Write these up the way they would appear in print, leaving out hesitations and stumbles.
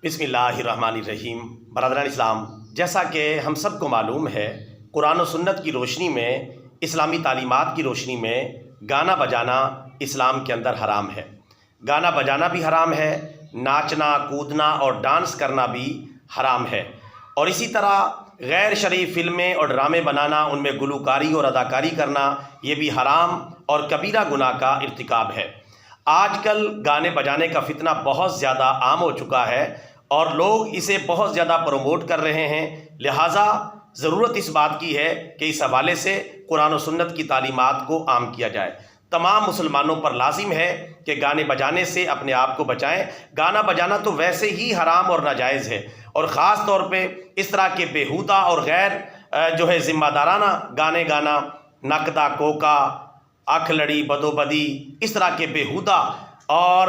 بسم اللہ الرحمن الرحیم۔ برادران اسلام، جیسا کہ ہم سب کو معلوم ہے، قرآن و سنت کی روشنی میں، اسلامی تعلیمات کی روشنی میں گانا بجانا اسلام کے اندر حرام ہے۔ گانا بجانا بھی حرام ہے، ناچنا کودنا اور ڈانس کرنا بھی حرام ہے، اور اسی طرح غیر شرعی فلمیں اور ڈرامے بنانا، ان میں گلوکاری اور اداکاری کرنا، یہ بھی حرام اور کبیرہ گناہ کا ارتکاب ہے۔ آج کل گانے بجانے کا فتنہ بہت زیادہ عام ہو چکا ہے اور لوگ اسے بہت زیادہ پروموٹ کر رہے ہیں، لہٰذا ضرورت اس بات کی ہے کہ اس حوالے سے قرآن و سنت کی تعلیمات کو عام کیا جائے۔ تمام مسلمانوں پر لازم ہے کہ گانے بجانے سے اپنے آپ کو بچائیں۔ گانا بجانا تو ویسے ہی حرام اور ناجائز ہے، اور خاص طور پہ اس طرح کے بیہودہ اور غیر ذمہ دارانہ گانے گانا، نقدہ کوکا، آنکھ لڑی بدو بدی، اس طرح کے بیہودہ اور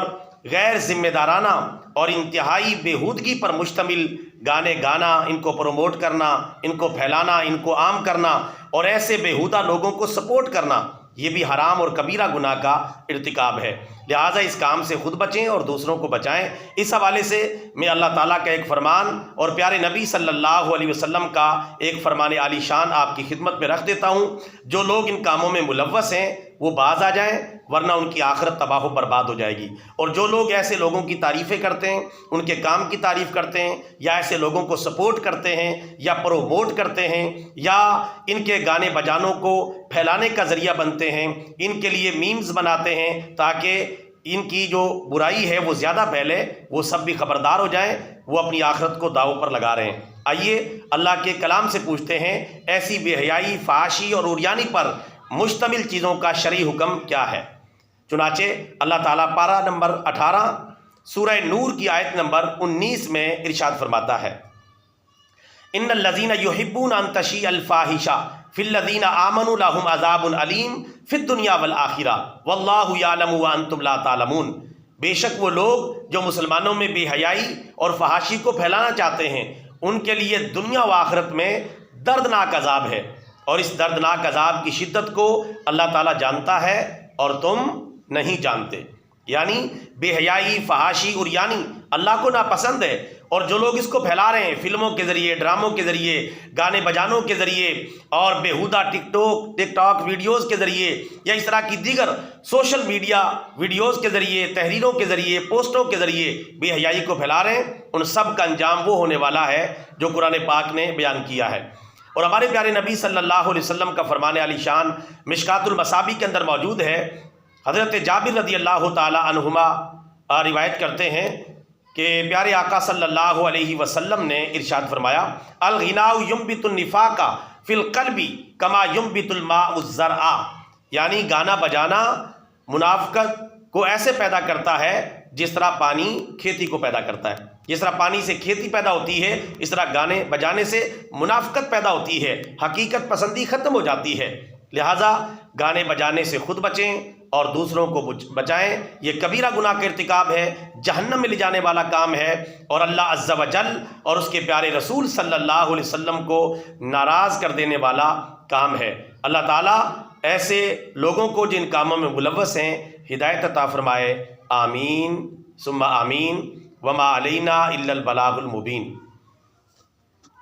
غیر ذمہ دارانہ اور انتہائی بیہودگی پر مشتمل گانے گانا، ان کو پروموٹ کرنا، ان کو پھیلانا، ان کو عام کرنا اور ایسے بیہودہ لوگوں کو سپورٹ کرنا، یہ بھی حرام اور کبیرہ گناہ کا ارتکاب ہے۔ لہٰذا اس کام سے خود بچیں اور دوسروں کو بچائیں۔ اس حوالے سے میں اللہ تعالیٰ کا ایک فرمان اور پیارے نبی صلی اللہ علیہ وسلم کا ایک فرمان عالی شان آپ کی خدمت میں رکھ دیتا ہوں۔ جو لوگ ان کاموں میں ملوث ہیں وہ باز آ جائیں، ورنہ ان کی آخرت تباہ و برباد ہو جائے گی۔ اور جو لوگ ایسے لوگوں کی تعریفیں کرتے ہیں، ان کے کام کی تعریف کرتے ہیں، یا ایسے لوگوں کو سپورٹ کرتے ہیں یا پروموٹ کرتے ہیں، یا ان کے گانے بجانوں کو پھیلانے کا ذریعہ بنتے ہیں، ان کے لیے میمز بناتے ہیں تاکہ ان کی جو برائی ہے وہ زیادہ پھیلے، وہ سب بھی خبردار ہو جائیں، وہ اپنی آخرت کو داؤ پر لگا رہے ہیں۔ آئیے اللہ کے کلام سے پوچھتے ہیں، ایسی بے حیائی، فحاشی اور عریانی پر مشتمل چیزوں کا شرعی حکم کیا ہے؟ چنانچہ اللہ تعالیٰ پارہ نمبر 18 سورہ نور کی آیت نمبر 19 میں ارشاد فرماتا ہے، ان الذین یحبون ان تشیع الفاحشہ فی الذین آمنوا لہم عذاب علیم فی الدنیا والآخرہ واللہ یعلم وانتم لا تعلمون۔ بے شک وہ لوگ جو مسلمانوں میں بے حیائی اور فحاشی کو پھیلانا چاہتے ہیں، ان کے لیے دنیا و آخرت میں دردناک عذاب ہے، اور اس دردناک عذاب کی شدت کو اللہ تعالیٰ جانتا ہے اور تم نہیں جانتے۔ یعنی بے حیائی، فحاشی، عریانی اللہ کو ناپسند ہے، اور جو لوگ اس کو پھیلا رہے ہیں فلموں کے ذریعے، ڈراموں کے ذریعے، گانے بجانوں کے ذریعے اور بیہودہ ٹک ٹاک ویڈیوز کے ذریعے، یا اس طرح کی دیگر سوشل میڈیا ویڈیوز کے ذریعے، تحریروں کے ذریعے، پوسٹوں کے ذریعے بے حیائی کو پھیلا رہے ہیں، ان سب کا انجام وہ ہونے والا ہے جو قرآن پاک نے بیان کیا ہے۔ اور ہمارے پیارے نبی صلی اللہ علیہ وسلم کا فرمان علی شان مشکات المصابیح کے اندر موجود ہے۔ حضرت جابر رضی اللہ تعالی عنہما روایت کرتے ہیں کہ پیارے آقا صلی اللہ علیہ وسلم نے ارشاد فرمایا، الغناء ينبت النفاق فی القلب کما ينبت الماء الزرع، یعنی گانا بجانا منافقت کو ایسے پیدا کرتا ہے جس طرح پانی کھیتی کو پیدا کرتا ہے۔ جس طرح پانی سے کھیتی پیدا ہوتی ہے، اس طرح گانے بجانے سے منافقت پیدا ہوتی ہے، حقیقت پسندی ختم ہو جاتی ہے۔ لہٰذا گانے بجانے سے خود بچیں اور دوسروں کو بچائیں۔ یہ کبیرہ گناہ کا ارتکاب ہے، جہنم میں لے جانے والا کام ہے، اور اللہ عز و جل اور اس کے پیارے رسول صلی اللہ علیہ وسلم کو ناراض کر دینے والا کام ہے۔ اللہ تعالیٰ ایسے لوگوں کو جن کاموں میں ملوث ہیں ہدایت عطا فرمائے۔ آمین ثم آمین، وما علینا الا البلاغ المبین۔